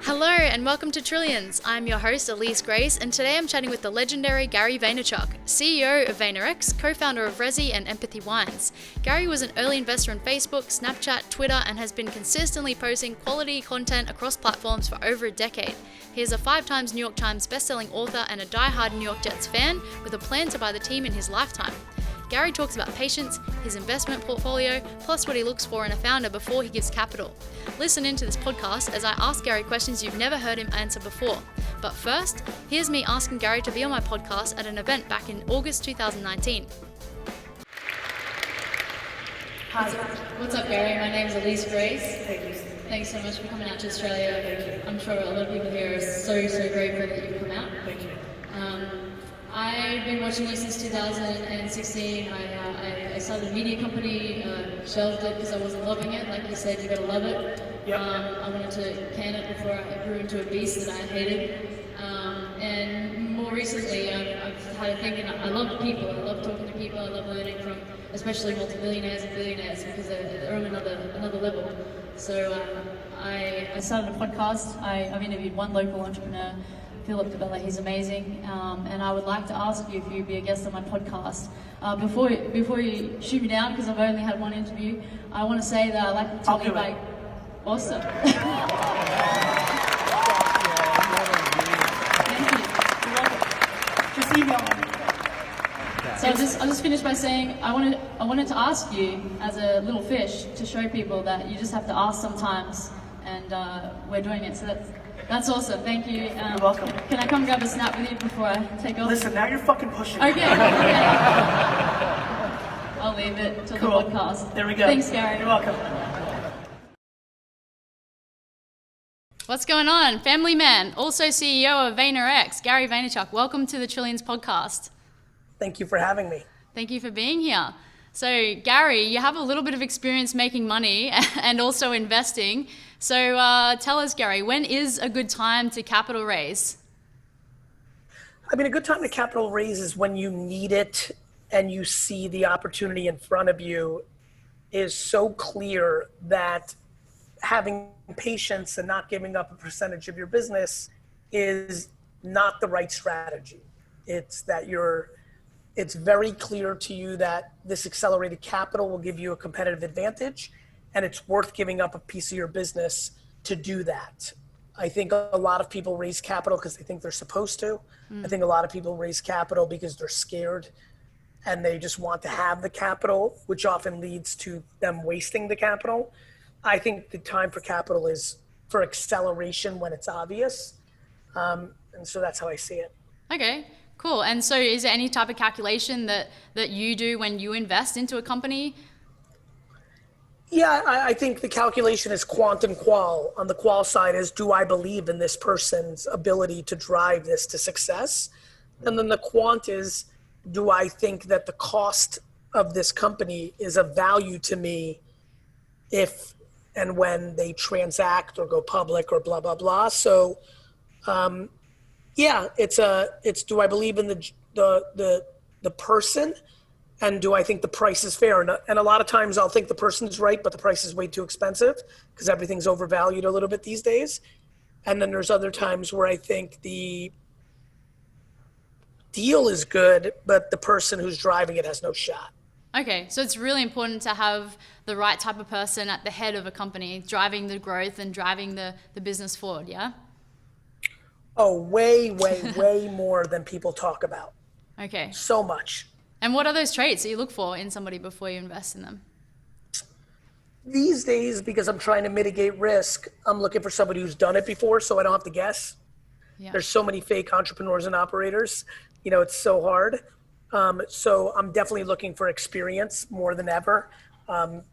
Hello and welcome to Trillions. I'm your host Alyse Grace, and today I'm chatting with the legendary Gary Vaynerchuk, CEO of VaynerX, co-founder of Resy and Empathy wines. Gary was an early investor in Facebook, Snapchat, Twitter, and has been consistently posting quality content across platforms for over a decade. He is a 5 times New York Times bestselling author and a die-hard New York Jets fan with a plan to buy the team in his lifetime. Gary talks about patience, his investment portfolio, plus what he looks for in a founder before he gives capital. Listen into this podcast as I ask Gary questions you've never heard him answer before. But first, here's me asking Gary to be on my podcast at an event back in August 2019. Hi. What's up, Gary? My name is Alyse Grace. Thank you. Thanks so much for coming out to Australia. I'm sure a lot of people here are so grateful that you've come out. Thank you. I've been watching you since 2016. I started a media company, shelved it because I wasn't loving it. Like you said, you gotta love it. Yep. I wanted to can it before I grew into a beast that I hated. And more recently, I've had a thinking. I love people. I love talking to people. I love learning from, especially multi-billionaires and billionaires, because they're on another level. So I started a podcast. I've interviewed one local entrepreneur, Philip DeBella. He's amazing, and I would like to ask you if you'd be a guest on my podcast. Before you shoot me down, because I've only had one interview, I want to say that I'd like to tell you about. Awesome. Thank you. You're welcome. Just email me. So I'll just finish by saying I wanted to ask you, as a little fish, to show people that you just have to ask sometimes, and we're doing it. So that's awesome. Thank you. You're welcome. Can I come grab a snap with you before I take off? Listen, now you're fucking pushing. Okay. I'll leave it till Cool. the podcast. There we go. Thanks, Gary. You're welcome. What's going on? Family man, also CEO of VaynerX, Gary Vaynerchuk. Welcome to the Trillions podcast. Thank you for having me. Thank you for being here. So, Gary, you have a little bit of experience making money and also investing. So tell us, Gary, when is a good time to capital raise? I mean, a good time to capital raise is when you need it and you see the opportunity in front of you is so clear that having patience and not giving up a percentage of your business is not the right strategy. It's that it's very clear to you that this accelerated capital will give you a competitive advantage, and it's worth giving up a piece of your business to do that. I think a lot of people raise capital because they think they're supposed to. I think a lot of people raise capital because they're scared and they just want to have the capital, which often leads to them wasting the capital. I think the time for capital is for acceleration when it's obvious. And so that's how I see it. Okay, cool. And so is there any type of calculation that you do when you invest into a company? Yeah, I think the calculation is quant and qual. On the qual side is, do I believe in this person's ability to drive this to success? And then the quant is, do I think that the cost of this company is of value to me if and when they transact or go public or blah, blah, blah. So yeah, it's do I believe in the person? And do I think the price is fair? And a lot of times I'll think the person's right, but the price is way too expensive because everything's overvalued a little bit these days. And then there's other times where I think the deal is good, but the person who's driving it has no shot. Okay, so it's really important to have the right type of person at the head of a company, driving the growth and driving the business forward, yeah? Oh, way more than people talk about. Okay. So much. And what are those traits that you look for in somebody before you invest in them? These days, because I'm trying to mitigate risk, I'm looking for somebody who's done it before so I don't have to guess. Yeah. There's so many fake entrepreneurs and operators. It's so hard. So I'm definitely looking for experience more than ever. I'm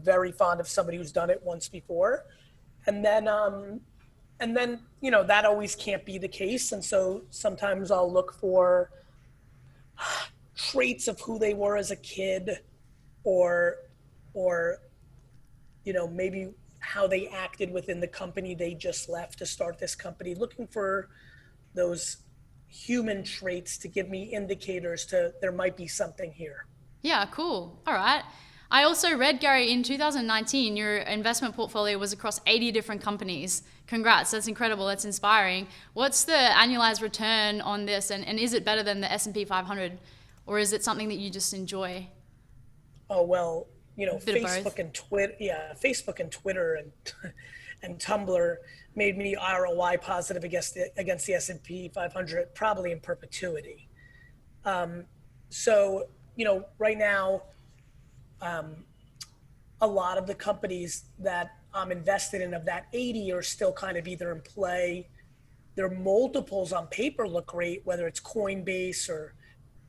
very fond of somebody who's done it once before. And then, that always can't be the case. And so sometimes I'll look for traits of who they were as a kid or maybe how they acted within the company they just left to start this company, looking for those human traits to give me indicators to there might be something here. Yeah, cool. All right. I also read, Gary, in 2019, your investment portfolio was across 80 different companies. Congrats, that's incredible, that's inspiring. What's the annualized return on this, and is it better than the S&P 500, or is it something that you just enjoy? Oh, well, A bit of both. Facebook and Twitter and and Tumblr made me ROI positive against the S&P 500 probably in perpetuity. So, right now, a lot of the companies that I'm invested in of that 80 are still kind of either in play. Their multiples on paper look great, whether it's Coinbase or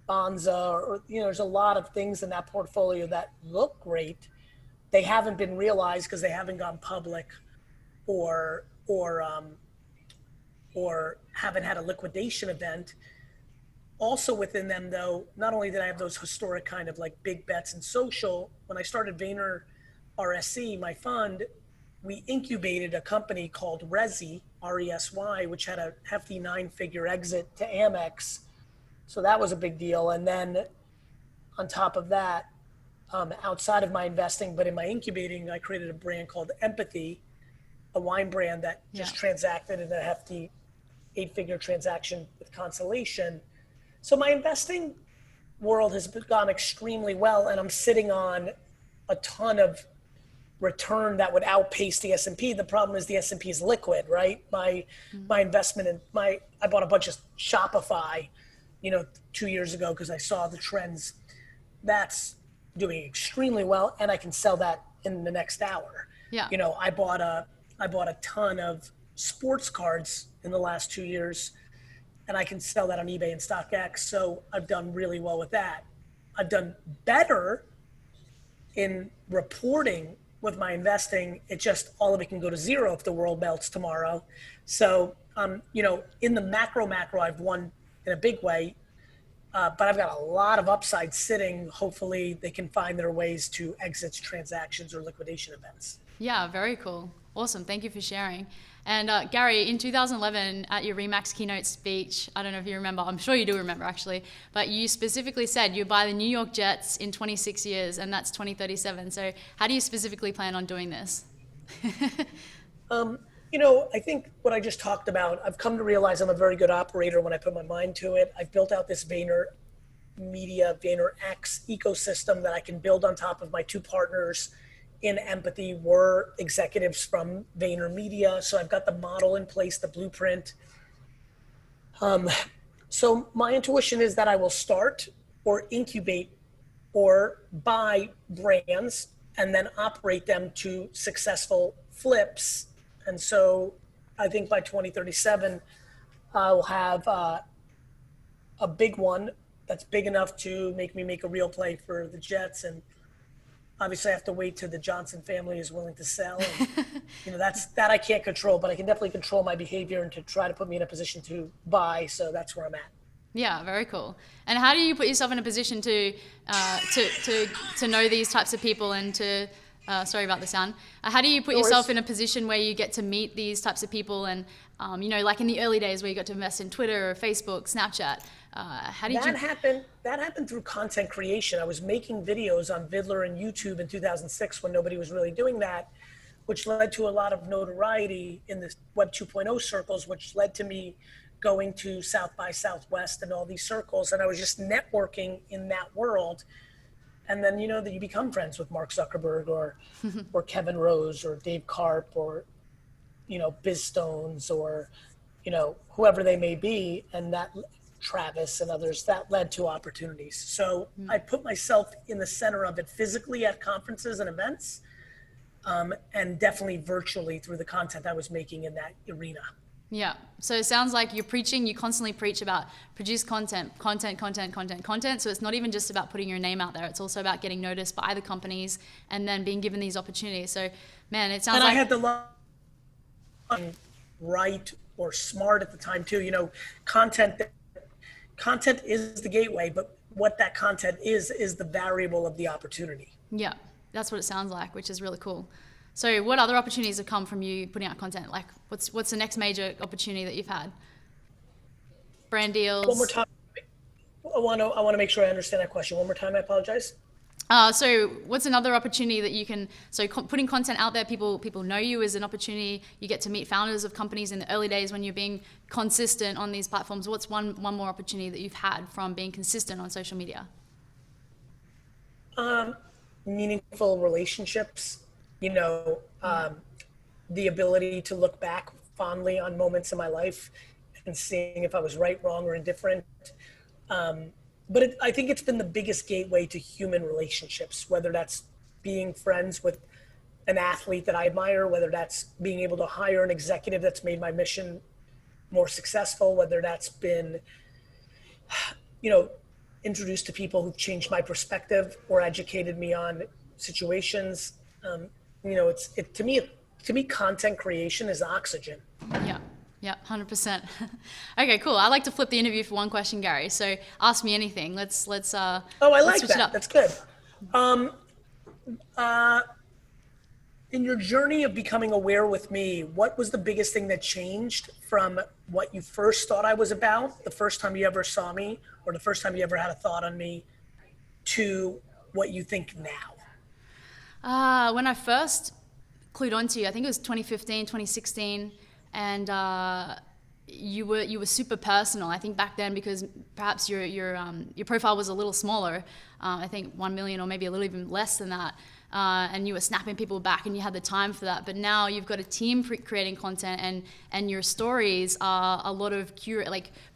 Bonza, or there's a lot of things in that portfolio that look great. They haven't been realized because they haven't gone public, or or haven't had a liquidation event. Also within them, though, not only did I have those historic kind of like big bets in social, when I started Vayner RSC, my fund, we incubated a company called Resy, RESY, which had a hefty 9-figure exit to Amex. So that was a big deal. And then on top of that, outside of my investing, but in my incubating, I created a brand called Empathy, a wine brand that Yeah. just transacted in a hefty 8-figure transaction with Constellation. So my investing world has gone extremely well, and I'm sitting on a ton of return that would outpace the S&P. The problem is the S&P is liquid, right? My investment in I bought a bunch of Shopify, 2 years ago because I saw the trends. That's doing extremely well, and I can sell that in the next hour. Yeah. I bought a ton of sports cards in the last 2 years, and I can sell that on eBay and StockX. So I've done really well with that. I've done better in reporting with my investing. It just, all of it can go to zero if the world melts tomorrow. So, in the macro, I've won in a big way. But I've got a lot of upside sitting. Hopefully they can find their ways to exits, transactions, or liquidation events. Yeah, very cool. Awesome. Thank you for sharing. And Gary, in 2011, at your Remax keynote speech, I don't know if you remember, I'm sure you do remember actually, but you specifically said you buy the New York Jets in 26 years, and that's 2037. So how do you specifically plan on doing this? I think what I just talked about, I've come to realize I'm a very good operator when I put my mind to it. I've built out this VaynerX ecosystem that I can build on top of my two partners in Empathy were executives from VaynerMedia. So I've got the model in place, the blueprint. So my intuition is that I will start or incubate or buy brands and then operate them to successful flips. And so I think by 2037, I'll have a big one that's big enough to make me make a real play for the Jets. And obviously I have to wait till the Johnson family is willing to sell. And, that I can't control, but I can definitely control my behavior and to try to put me in a position to buy. So that's where I'm at. Yeah, very cool. And how do you put yourself in a position to know these types of people and to sorry about the sound. How do you put yourself in a position where you get to meet these types of people and, like in the early days where you got to invest in Twitter or Facebook, Snapchat? That happened through content creation. I was making videos on Vidler and YouTube in 2006 when nobody was really doing that, which led to a lot of notoriety in the Web 2.0 circles, which led to me going to South by Southwest and all these circles. And I was just networking in that world. And then, that you become friends with Mark Zuckerberg or Kevin Rose or Dave Karp or, Biz Stones or, whoever they may be. And that Travis and others, that led to opportunities. So I put myself in the center of it physically at conferences and events, and definitely virtually through the content I was making in that arena. Yeah. So it sounds like you constantly preach about produce content. So it's not even just about putting your name out there. It's also about getting noticed by the companies and then being given these opportunities. So, man, it sounds like... And I had the right or smart at the time too. Content is the gateway, but what that content is the variable of the opportunity. Yeah, that's what it sounds like, which is really cool. So what other opportunities have come from you putting out content? Like what's the next major opportunity that you've had? Brand deals? One more time. I want to make sure I understand that question. One more time, I apologize. So what's another opportunity that you can, so putting content out there, people know you is an opportunity. You get to meet founders of companies in the early days when you're being consistent on these platforms. What's one more opportunity that you've had from being consistent on social media? Meaningful relationships, you know, the ability to look back fondly on moments in my life and seeing if I was right, wrong, or indifferent. But I think it's been the biggest gateway to human relationships, whether that's being friends with an athlete that I admire, whether that's being able to hire an executive that's made my mission more successful, whether that's been, you know, introduced to people who've changed my perspective or educated me on situations. You know, to me, content creation is oxygen. Yeah. Yeah, 100%. Okay, cool. I like to flip the interview for one question, Gary. So ask me anything. Let's Oh, I let's like switch it that. up. That's good. In your journey of becoming aware with me, what was the biggest thing that changed from what you first thought I was about, the first time you ever saw me, or the first time you ever had a thought on me, to what you think now? When I first clued onto you, I think it was 2015, 2016, and you were super personal. I think back then, because perhaps your profile was a little smaller. I think 1 million or maybe a little even less than that. And you were snapping people back, and you had the time for that. But now you've got a team creating content, and your stories are a lot of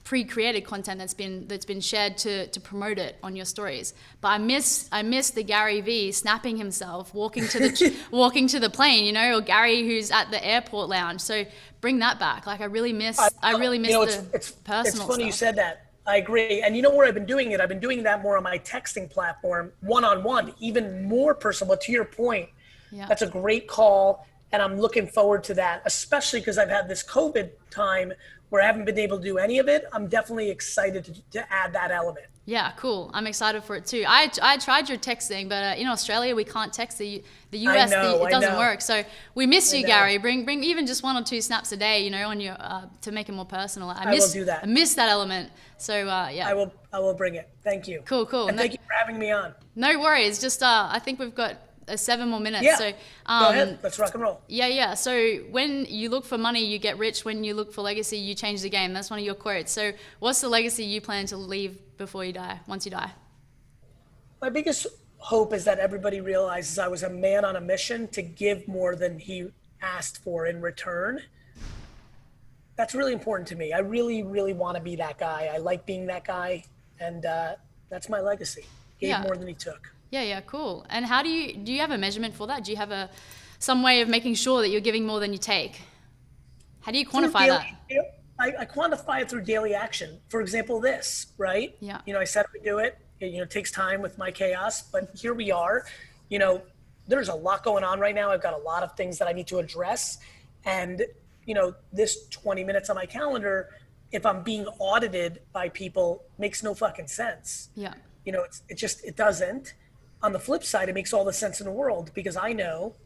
pre-created content that's been shared to promote it on your stories. But I miss the Gary V snapping himself walking to the plane, you know, or Gary who's at the airport lounge. So bring that back. Like I really miss It's personal funny stuff. you said that. I agree. And you know where I've been doing it? I've been doing that more on my texting platform, one-on-one, even more personal. But to your point, Yeah. that's a great call. And I'm looking forward to that, especially because I've had this COVID time where I haven't been able to do any of it. I'm definitely excited to add that element. Yeah, cool. I'm excited for it too. I tried your texting, but in Australia we can't text the US. It doesn't work. So we miss you, Gary. Bring even just 1 or 2 snaps a day, you know, on your to make it more personal. I will do that. I miss that element. So yeah. I will bring it. Thank you. Cool. And thank you for having me on. No worries. Just I think we've got 7 more minutes. Yeah. So Go ahead. Let's rock and roll. Yeah. So when you look for money, you get rich. When you look for legacy, you change the game. That's one of your quotes. So what's the legacy you plan to leave before you die, once you die? My biggest hope is that everybody realizes I was a man on a mission to give more than he asked for in return. That's really important to me. I really, really want to be that guy. I like being that guy. And that's my legacy. Gave more than he took. Yeah, cool. And how do you have a measurement for that? Do you have some way of making sure that you're giving more than you take? How do you quantify that? I quantify it through daily action. For example, this, right? Yeah. You know, I said I would do it. It takes time with my chaos, but here we are. You know, there's a lot going on right now. I've got a lot of things that I need to address. And, you know, this 20 minutes on my calendar, if I'm being audited by people, makes no fucking sense. Yeah. You know, it doesn't. On the flip side, it makes all the sense in the world, because I know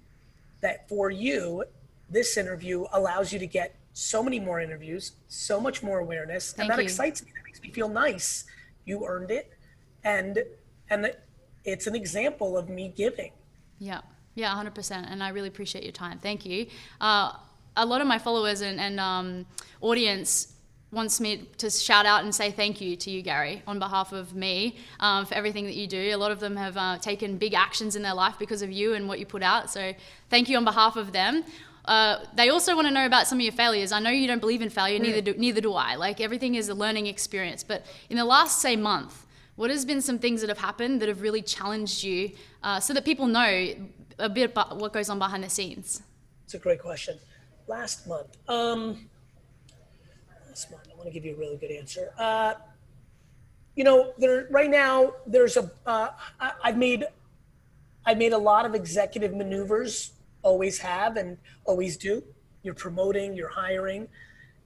that for you, this interview allows you to get so many more interviews, so much more awareness. And that excites me. That makes me feel nice. You earned it. And it's an example of me giving. Yeah, 100%. And I really appreciate your time. Thank you. A lot of my followers and audience wants me to shout out and say thank you to you, Gary, on behalf of me, for everything that you do. A lot of them have taken big actions in their life because of you and what you put out. So thank you on behalf of them. They also want to know about some of your failures. I know you don't believe in failure, neither do I. Like, everything is a learning experience. But in the last, say, month, what has been some things that have happened that have really challenged you, so that people know a bit about what goes on behind the scenes? It's a great question. Last month, I want to give you a really good answer. You know, right now I've made a lot of executive maneuvers, always have and always do. You're promoting, you're hiring,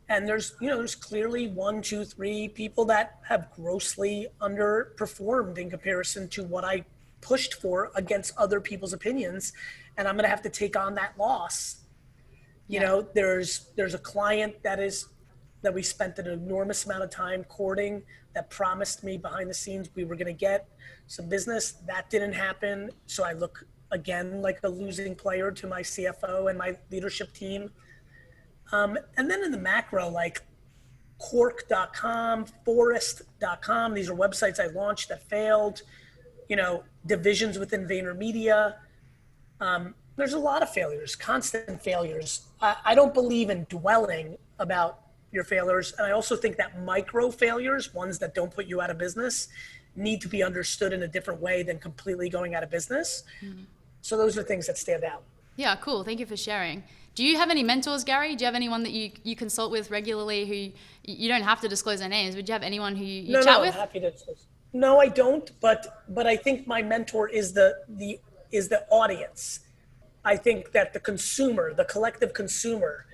and there's clearly 1, 2, 3 people that have grossly underperformed in comparison to what I pushed for against other people's opinions, and I'm going to have to take on that loss. You know, there's a client that is that we spent an enormous amount of time courting, that promised me behind the scenes we were going to get some business. That didn't happen. So I look again like a losing player to my CFO and my leadership team. And then in the macro, like Quark.com, Forest.com, these are websites I launched that failed, divisions within VaynerMedia. There's a lot of failures, constant failures. I don't believe in dwelling about your failures. And I also think that micro failures, ones that don't put you out of business, need to be understood in a different way than completely going out of business. So those are things that stand out. Yeah, cool. Thank you for sharing. Do you have any mentors, Gary? Do you have anyone that you consult with regularly who you don't have to disclose their names, but do you have anyone who you chat with? I'm happy to disclose. No, I don't, but I think my mentor is the audience. I think that the consumer, the collective consumer,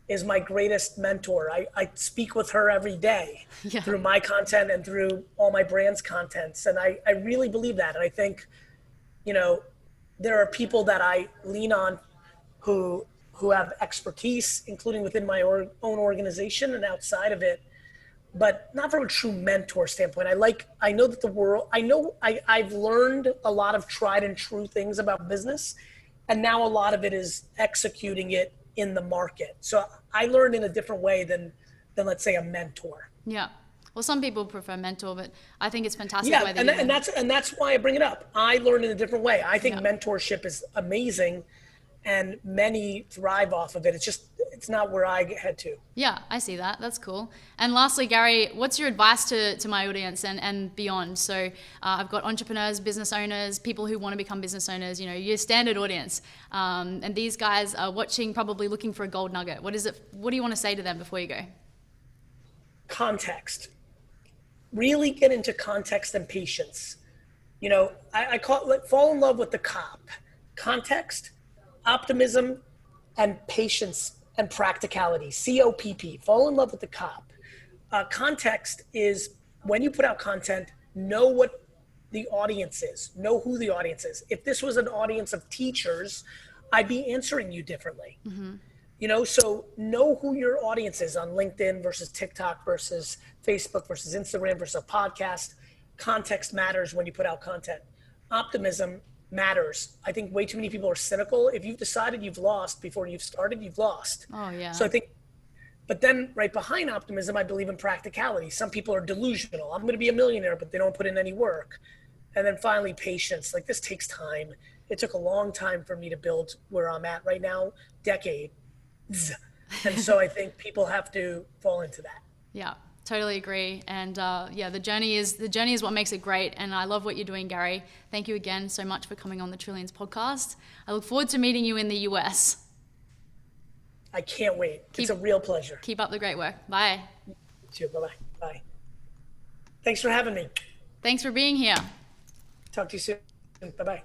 is my greatest mentor. I speak with her every day through my content and through all my brand's contents. And I really believe that. And I think, there are people that I lean on who have expertise, including within my own organization and outside of it, but not from a true mentor standpoint. I know that the world, I've learned a lot of tried and true things about business, and now a lot of it is executing it in the market. So I learned in a different way than let's say a mentor. Yeah. Well, some people prefer mentor, but I think it's fantastic. Yeah, and that's why I bring it up. I learned in a different way. I think mentorship is amazing, and many thrive off of it. It's not where I head to. Yeah, I see that. That's cool. And lastly, Gary, what's your advice to my audience and beyond? So I've got entrepreneurs, business owners, people who want to become business owners, your standard audience. And these guys are watching, probably looking for a gold nugget. What do you want to say to them before you go? Context. Really get into context and patience. I call it fall in love with the cop. Context, optimism, and patience and practicality. COPP. Fall in love with the cop. Context is when you put out content, know what the audience is. Know who the audience is. If this was an audience of teachers, I'd be answering you differently. So know who your audience is on LinkedIn versus TikTok versus Facebook versus Instagram versus a podcast. Context matters when you put out content. Optimism matters. I think way too many people are cynical. If you've decided you've lost before you've started, you've lost. Oh, yeah. So I think, but then right behind optimism, I believe in practicality. Some people are delusional. I'm going to be a millionaire, but they don't put in any work. And then finally, patience. Like, this takes time. It took a long time for me to build where I'm at right now, decades. And so I think people have to fall into that. Yeah, totally agree. And the journey is what makes it great. And I love what you're doing, Gary. Thank you again so much for coming on the Trillions podcast. I look forward to meeting you in the US. I can't wait. It's a real pleasure. Keep up the great work. Bye. You too. Bye-bye. Bye. Thanks for having me. Thanks for being here. Talk to you soon. Bye-bye.